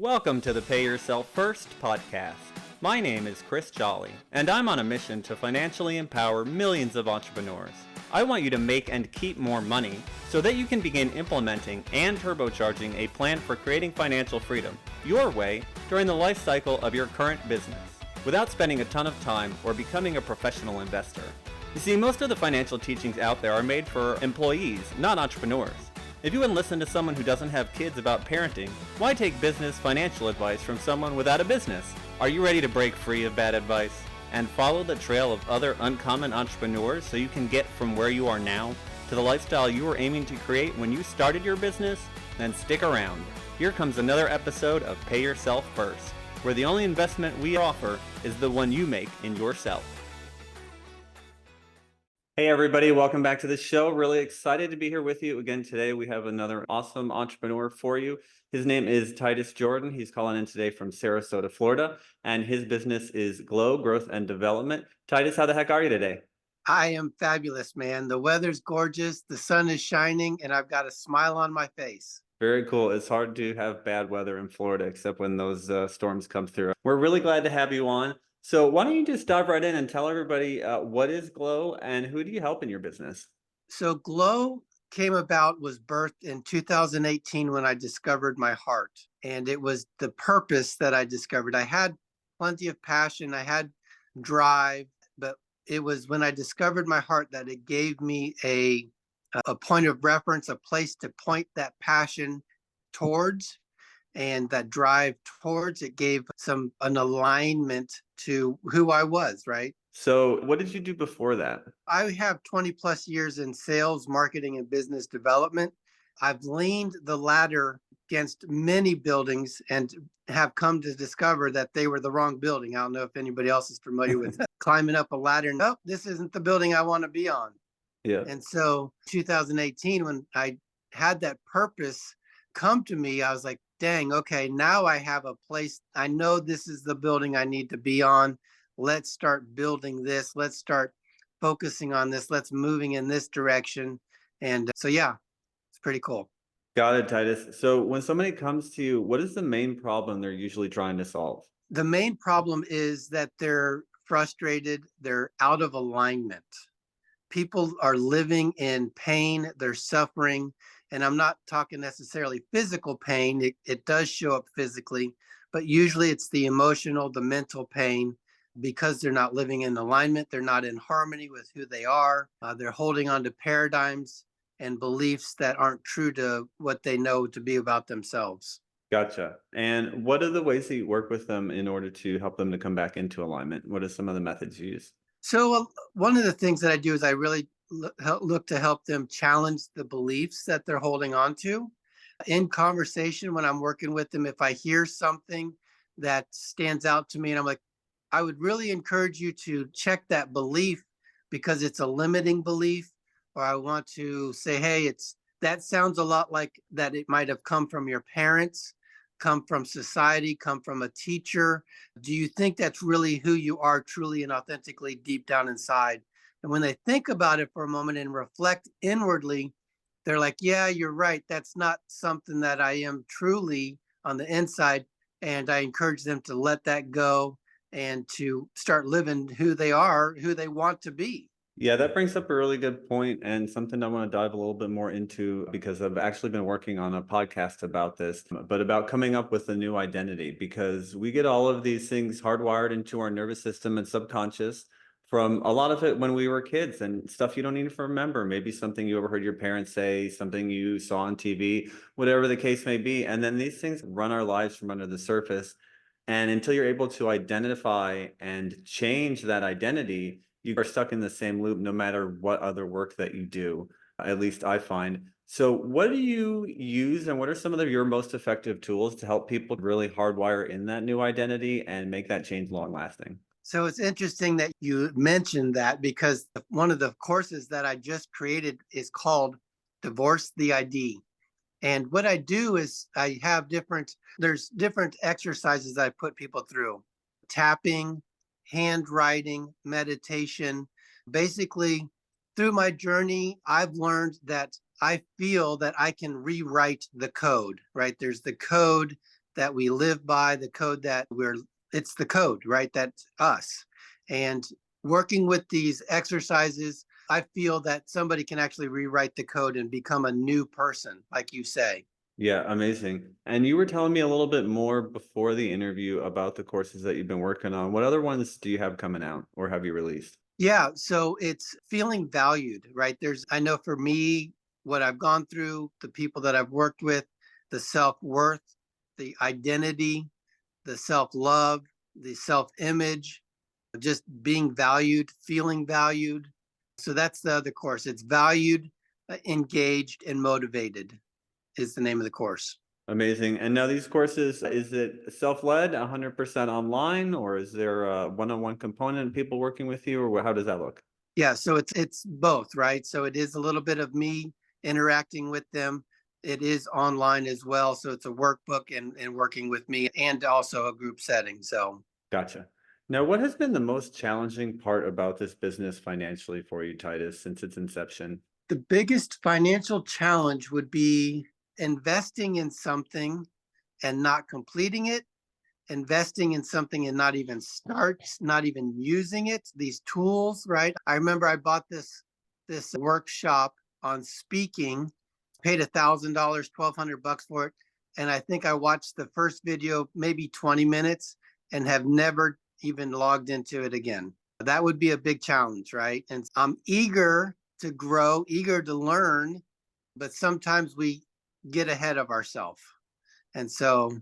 Welcome to the Pay Yourself First podcast. My name is Chris Jolly, and I'm on a mission to financially empower millions of entrepreneurs. I want you to make and keep more money so that you can begin implementing and turbocharging a plan for creating financial freedom your way during the life cycle of your current business without spending a ton of time or becoming a professional investor. You see, most of the financial teachings out there are made for employees, not entrepreneurs. If you wouldn't listen to someone who doesn't have kids about parenting, why take business financial advice from someone without a business? Are you ready to break free of bad advice and follow the trail of other uncommon entrepreneurs so you can get from where you are now to the lifestyle you were aiming to create when you started your business? Then stick around. Here comes another episode of Pay Yourself First, where the only investment we offer is the one you make in yourself. Hey everybody, welcome back to the show. Really excited to be here with you again today. We have another awesome entrepreneur for you. His name is Titus Jordan. He's calling in today from Sarasota, Florida, and his business is Glow Growth and Development. Titus, how the heck are you today? I am fabulous, man. The weather's gorgeous, the sun is shining, and I've got a smile on my face. Very cool. It's hard to have bad weather in Florida, except when those storms come through. We're really glad to have you on. So why don't you just dive right in and tell everybody what is Glow and who do you help in your business? So Glow was birthed in 2018 when I discovered my heart. And it was the purpose that I discovered. I had plenty of passion, I had drive, but it was when I discovered my heart that it gave me a point of reference, a place to point that passion towards and that drive towards. It gave an alignment to who I was, right? So what did you do before that? I have 20 plus years in sales, marketing, and business development. I've leaned the ladder against many buildings and have come to discover that they were the wrong building. I don't know if anybody else is familiar with climbing up a ladder. No, this isn't the building I want to be on. Yeah. And so 2018, when I had that purpose come to me, I was like, dang, okay, now I have a place. I know this is the building I need to be on. Let's start building this. Let's start focusing on this. Let's moving in this direction. And so, yeah, it's pretty cool. Got it, Titus. So when somebody comes to you, what is the main problem they're usually trying to solve? The main problem is that they're frustrated. They're out of alignment. People are living in pain. They're suffering. And I'm not talking necessarily physical pain. It does show up physically, but usually it's the emotional, the mental pain because they're not living in alignment. They're not in harmony with who they are. They're holding on to paradigms and beliefs that aren't true to what they know to be about themselves. Gotcha. And what are the ways that you work with them in order to help them to come back into alignment? What are some of the methods you use? So one of the things that I do is I really look to help them challenge the beliefs that they're holding on to. In conversation, when I'm working with them, if I hear something that stands out to me and I'm like, I would really encourage you to check that belief because it's a limiting belief. Or I want to say, hey, that sounds a lot like that it might have come from your parents, come from society, come from a teacher. Do you think that's really who you are truly and authentically deep down inside? And when they think about it for a moment and reflect inwardly, they're like, yeah, you're right. That's not something that I am truly on the inside. And I encourage them to let that go and to start living who they are, who they want to be. Yeah, that brings up a really good point and something I want to dive a little bit more into because I've actually been working on a podcast about this, but about coming up with a new identity because we get all of these things hardwired into our nervous system and subconscious from a lot of it when we were kids and stuff you don't even remember. Maybe something you overheard your parents say, something you saw on TV, whatever the case may be. And then these things run our lives from under the surface. And until you're able to identify and change that identity, you are stuck in the same loop no matter what other work that you do, at least I find. So what do you use and what are some of your most effective tools to help people really hardwire in that new identity and make that change long lasting? So it's interesting that you mentioned that because one of the courses that I just created is called Divorce the ID. And what I do is I have there's different exercises that I put people through. Tapping, handwriting, meditation. Basically, through my journey, I've learned that I feel that I can rewrite the code, right? There's the code that we live by, the code that it's the code, right? That's us. And working with these exercises, I feel that somebody can actually rewrite the code and become a new person, like you say. Yeah, amazing. And you were telling me a little bit more before the interview about the courses that you've been working on. What other ones do you have coming out or have you released? Yeah, so it's feeling valued, right? I know for me, what I've gone through, the people that I've worked with, the self worth, the identity, the self love, the self image, just being valued, feeling valued. So that's the other course. It's valued, engaged, and motivated is the name of the course. Amazing. And now these courses, is it self-led, 100% online, or is there a one-on-one component, people working with you, or how does that look? Yeah, so it's both, right? So it is a little bit of me interacting with them. It is online as well. So it's a workbook and working with me and also a group setting. So Gotcha. Now, what has been the most challenging part about this business financially for you, Titus, since its inception? the biggest financial challenge would be investing in something and not completing it, investing in something and not even using it, these tools, right? I remember I bought this workshop on speaking, paid $1,000, 1,200 bucks for it. And I think I watched the first video, maybe 20 minutes, and have never even logged into it again. That would be a big challenge, right? And I'm eager to grow, eager to learn, but sometimes we get ahead of ourselves. And so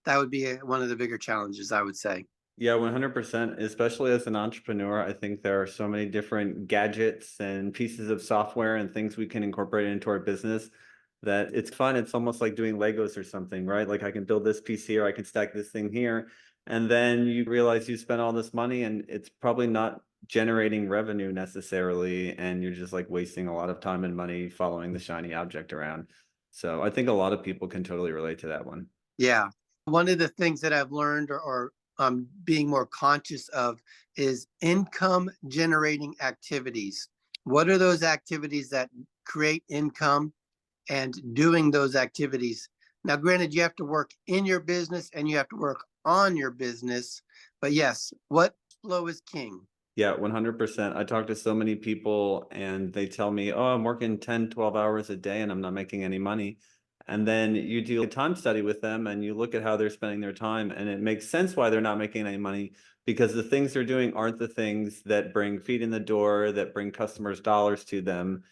that would be one of the bigger challenges, I would say. Yeah, 100%. Especially as an entrepreneur, I think there are so many different gadgets and pieces of software and things we can incorporate into our business that it's fun. It's almost like doing Legos or something, right? Like I can build this piece here, I can stack this thing here, and then you realize you spent all this money and it's probably not generating revenue necessarily, and you're just like wasting a lot of time and money following the shiny object around. So I think a lot of people can totally relate to that one. Yeah. One of the things that I've learned or being more conscious of is income generating activities. What are those activities that create income and doing those activities? Now, granted, you have to work in your business and you have to work on your business. But yes, what flow is king? Yeah, 100%. I talk to so many people and they tell me, oh, I'm working 10, 12 hours a day and I'm not making any money. And then you do a time study with them and you look at how they're spending their time, and it makes sense why they're not making any money, because the things they're doing aren't the things that bring feet in the door, that bring customers dollars to them.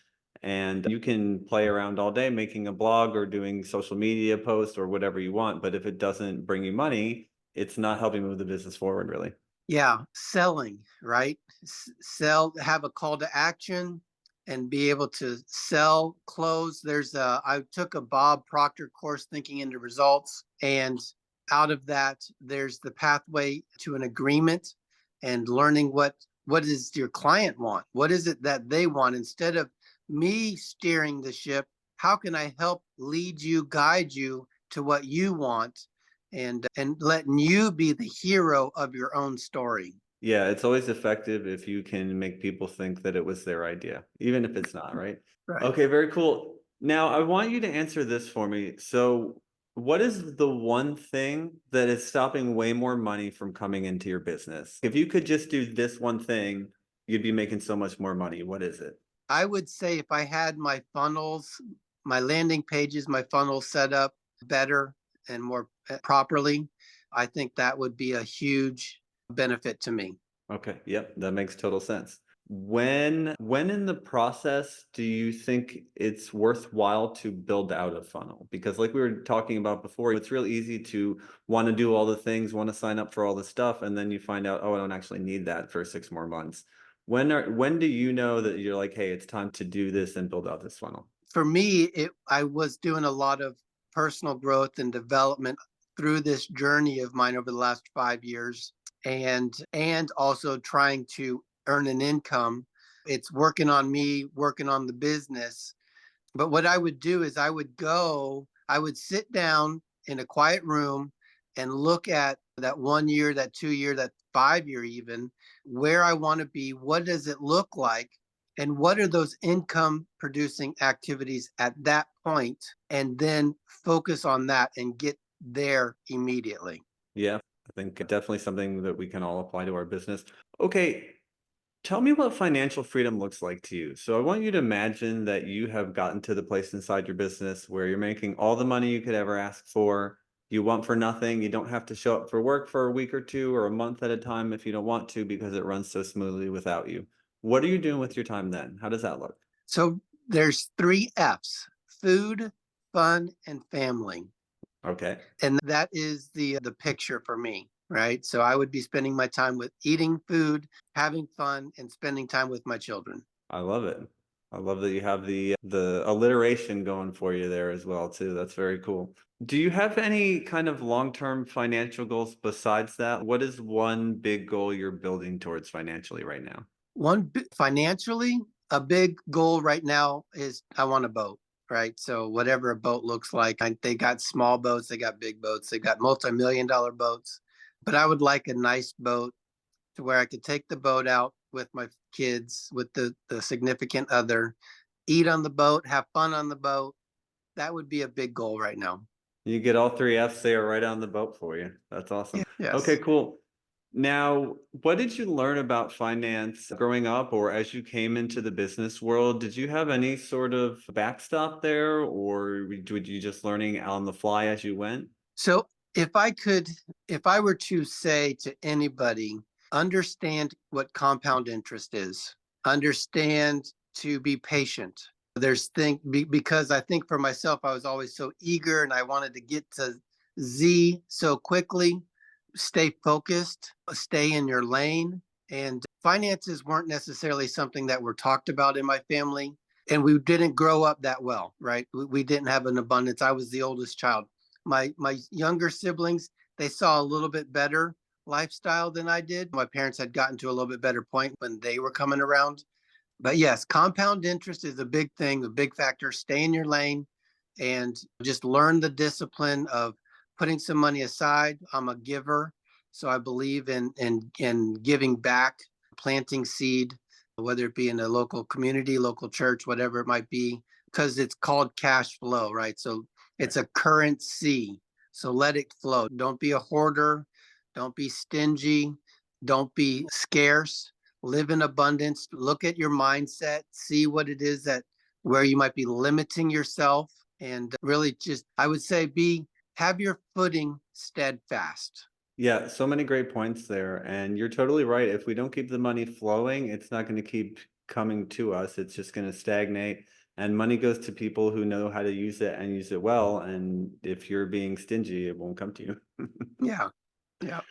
And you can play around all day making a blog or doing social media posts or whatever you want. But if it doesn't bring you money, it's not helping move the business forward, really. Yeah, selling, right? Sell, have a call to action and be able to sell, close. I took a Bob Proctor course, Thinking into Results. And out of that, there's the pathway to an agreement and learning what does your client want? What is it that they want? Instead of me steering the ship, how can I help lead you, guide you to what you want? And letting you be the hero of your own story. Yeah, it's always effective if you can make people think that it was their idea, even if it's not, right? Right. Okay, very cool. Now, I want you to answer this for me. So, what is the one thing that is stopping way more money from coming into your business? If you could just do this one thing, you'd be making so much more money. What is it? I would say if I had my funnels, my landing pages, my funnels set up better and more properly, I think that would be a huge benefit to me. Okay, yep, that makes total sense. When in the process do you think it's worthwhile to build out a funnel? Because like we were talking about before, it's real easy to want to do all the things, want to sign up for all the stuff, and then you find out, oh, I don't actually need that for 6 more months. When do you know that you're like, hey, it's time to do this and build out this funnel? For me, I was doing a lot of personal growth and development through this journey of mine over the last 5 years, and also trying to earn an income. It's working on me, working on the business. But what I would do is I would sit down in a quiet room and look at that 1 year, that 2 year, that 5 year, even where I want to be. What does it look like? And what are those income producing activities at that point? And then focus on that and there immediately. Yeah, I think definitely something that we can all apply to our business. Okay, tell me what financial freedom looks like to you. So I want you to imagine that you have gotten to the place inside your business where you're making all the money you could ever ask for. You want for nothing. You don't have to show up for work for a week or two or a month at a time if you don't want to because it runs so smoothly without you. What are you doing with your time then? How does that look? So there's three F's: food, fun, and family. Okay, And that is the picture for me, right? So I would be spending my time with eating food, having fun, and spending time with my children. I love it. I love that you have the alliteration going for you there as well too. That's very cool. Do you have any kind of long-term financial goals besides that? What is one big goal you're building towards financially right now? Financially, a big goal right now is I want a boat, right? So whatever a boat looks like, they got small boats, they got big boats, they got multi-million dollar boats, but I would like a nice boat to where I could take the boat out with my kids, with the significant other, eat on the boat, have fun on the boat. That would be a big goal right now. You get all three F's there right on the boat for you. That's Yeah. awesome. Okay, Yes. cool. Now, what did you learn about finance growing up or as you came into the business world? Did you have any sort of backstop there, or were you just learning on the fly as you went? So if I were to say to anybody, understand what compound interest is, understand to be patient. Because I think for myself, I was always so eager and I wanted to get to Z so quickly. Stay focused, stay in your lane. And finances weren't necessarily something that were talked about in my family. And we didn't grow up that well, right? We didn't have an abundance. I was the oldest child. My younger siblings, they saw a little bit better lifestyle than I did. My parents had gotten to a little bit better point when they were coming around. But yes, compound interest is a big thing, a big factor. Stay in your lane and just learn the discipline of putting some money aside. I'm a giver, so I believe in giving back, planting seed, whether it be in a local community, local church, whatever it might be, because it's called cash flow, right? So Right. it's a currency. So let it flow. Don't be a hoarder. Don't be stingy. Don't be scarce. Live in abundance. Look at your mindset. See what it is that where you might be limiting yourself. And really just, I would say, have your footing steadfast. Yeah, so many great points there. And you're totally right. If we don't keep the money flowing, it's not going to keep coming to us. It's just going to stagnate. And money goes to people who know how to use it and use it well. And if you're being stingy, it won't come to you. Yeah. Yeah.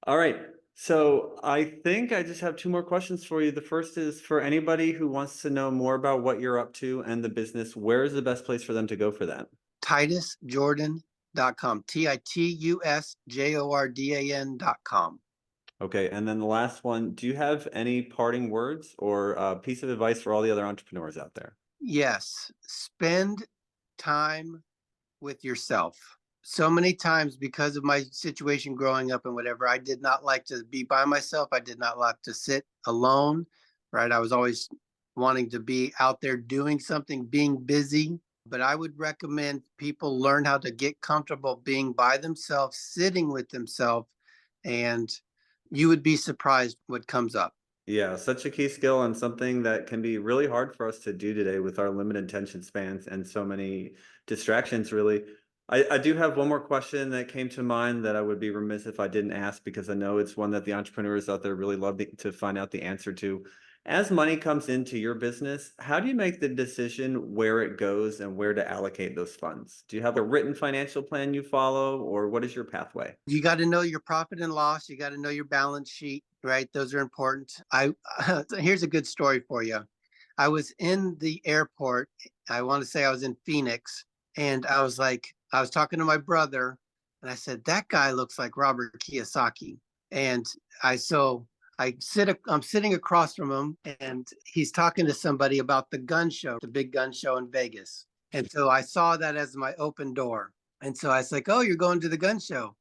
All right. So I think I just have two more questions for you. The first is for anybody who wants to know more about what you're up to and the business, where is the best place for them to go for that? TitusJordan.com. TitusJordan.com. Okay, and then the last one, do you have any parting words or a piece of advice for all the other entrepreneurs out there? Yes. Spend time with yourself. So many times, because of my situation growing up and whatever, I did not like to be by myself. I did not like to sit alone, right? I was always wanting to be out there doing something, being busy. But I would recommend people learn how to get comfortable being by themselves, sitting with themselves, and you would be surprised what comes up. Yeah, such a key skill and something that can be really hard for us to do today with our limited attention spans and so many distractions, really. I do have one more question that came to mind that I would be remiss if I didn't ask because I know it's one that the entrepreneurs out there really love to find out the answer to. As money comes into your business, how do you make the decision where it goes and where to allocate those funds? Do you have a written financial plan you follow, or what is your pathway? You got to know your profit and loss. You got to know your balance sheet, right? Those are important. Here's a good story for you. I was in the airport. I want to say I was in Phoenix, and I was talking to my brother, and I said that guy looks like Robert Kiyosaki. And I'm sitting across from him, and he's talking to somebody about the gun show, the big gun show in Vegas. And so I saw that as my open door. And so I was like, "Oh, you're going to the gun show?"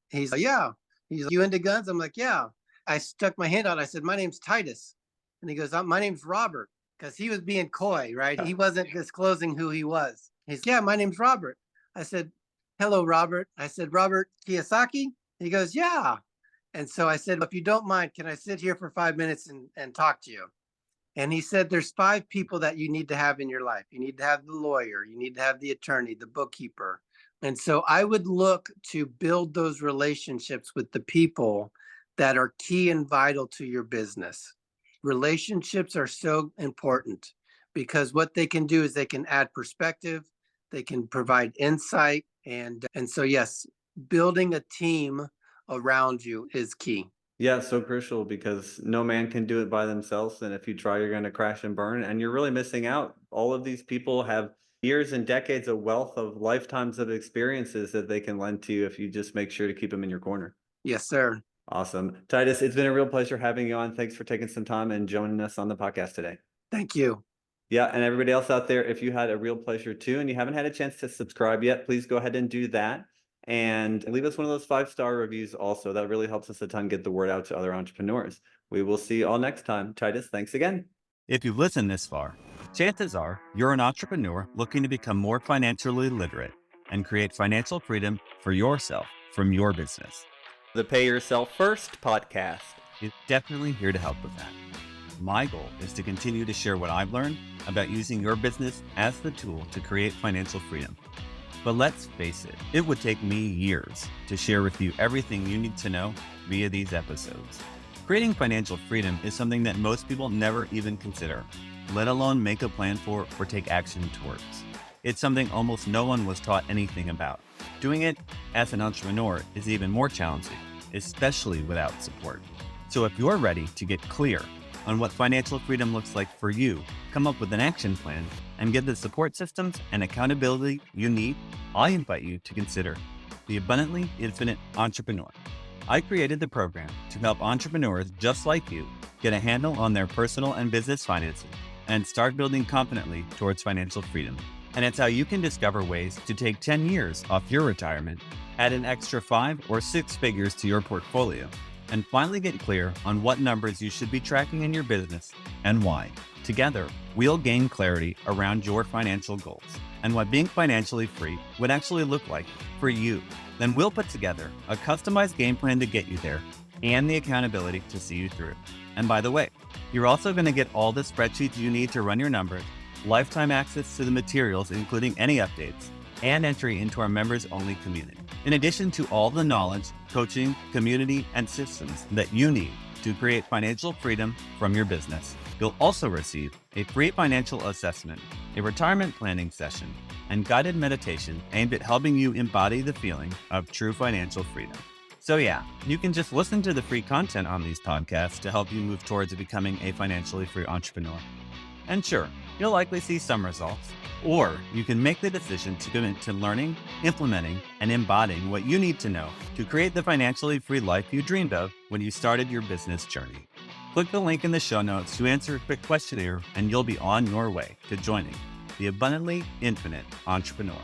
He's like, "Yeah." He's like, "You into guns?" I'm like, "Yeah." I stuck my hand out. I said, "My name's Titus." And he goes, "My name's Robert." Because he was being coy, right? He wasn't disclosing who he was. He's, "Yeah, my name's Robert." I said, hello, Robert. I said, Robert Kiyosaki? He goes, yeah. And so I said, if you don't mind, can I sit here for 5 minutes and talk to you? And he said, there's 5 people that you need to have in your life. You need to have the lawyer, you need to have the attorney, the bookkeeper. And so I would look to build those relationships with the people that are key and vital to your business. Relationships are so important because what they can do is they can add perspective, they can provide insight. And so, yes, building a team around you is key. Yeah, so crucial because no man can do it by themselves. And if you try, you're going to crash and burn, and you're really missing out. All of these people have years and decades of wealth of lifetimes of experiences that they can lend to you if you just make sure to keep them in your corner. Yes, sir. Awesome. Titus, it's been a real pleasure having you on. Thanks for taking some time and joining us on the podcast today. Thank you. Yeah, and everybody else out there, if you had a real pleasure too, and you haven't had a chance to subscribe yet, please go ahead and do that. And leave us one of those 5-star reviews also. That really helps us a ton get the word out to other entrepreneurs. We will see you all next time. Titus, thanks again. If you've listened this far, chances are you're an entrepreneur looking to become more financially literate and create financial freedom for yourself from your business. The Pay Yourself First podcast is definitely here to help with that. My goal is to continue to share what I've learned about using your business as the tool to create financial freedom. But let's face it, it would take me years to share with you everything you need to know via these episodes. Creating financial freedom is something that most people never even consider, let alone make a plan for or take action towards. It's something almost no one was taught anything about. Doing it as an entrepreneur is even more challenging, especially without support. So if you're ready to get clear on what financial freedom looks like for you, come up with an action plan, and get the support systems and accountability you need, I invite you to consider the Abundantly Infinite Entrepreneur. I created the program to help entrepreneurs just like you get a handle on their personal and business finances and start building confidently towards financial freedom. And it's how you can discover ways to take 10 years off your retirement, add an extra 5 or 6 figures to your portfolio, and finally get clear on what numbers you should be tracking in your business and why. Together, we'll gain clarity around your financial goals and what being financially free would actually look like for you. Then we'll put together a customized game plan to get you there and the accountability to see you through. And by the way, you're also going to get all the spreadsheets you need to run your numbers, lifetime access to the materials, including any updates, and entry into our members-only community. In addition to all the knowledge, coaching, community, and systems that you need to create financial freedom from your business, you'll also receive a free financial assessment, a retirement planning session, and guided meditation aimed at helping you embody the feeling of true financial freedom. So yeah, you can just listen to the free content on these podcasts to help you move towards becoming a financially free entrepreneur. And sure, you'll likely see some results, or you can make the decision to commit to learning, implementing, and embodying what you need to know to create the financially free life you dreamed of when you started your business journey. Click the link in the show notes to answer a quick questionnaire, and you'll be on your way to joining the Abundantly Infinite Entrepreneur.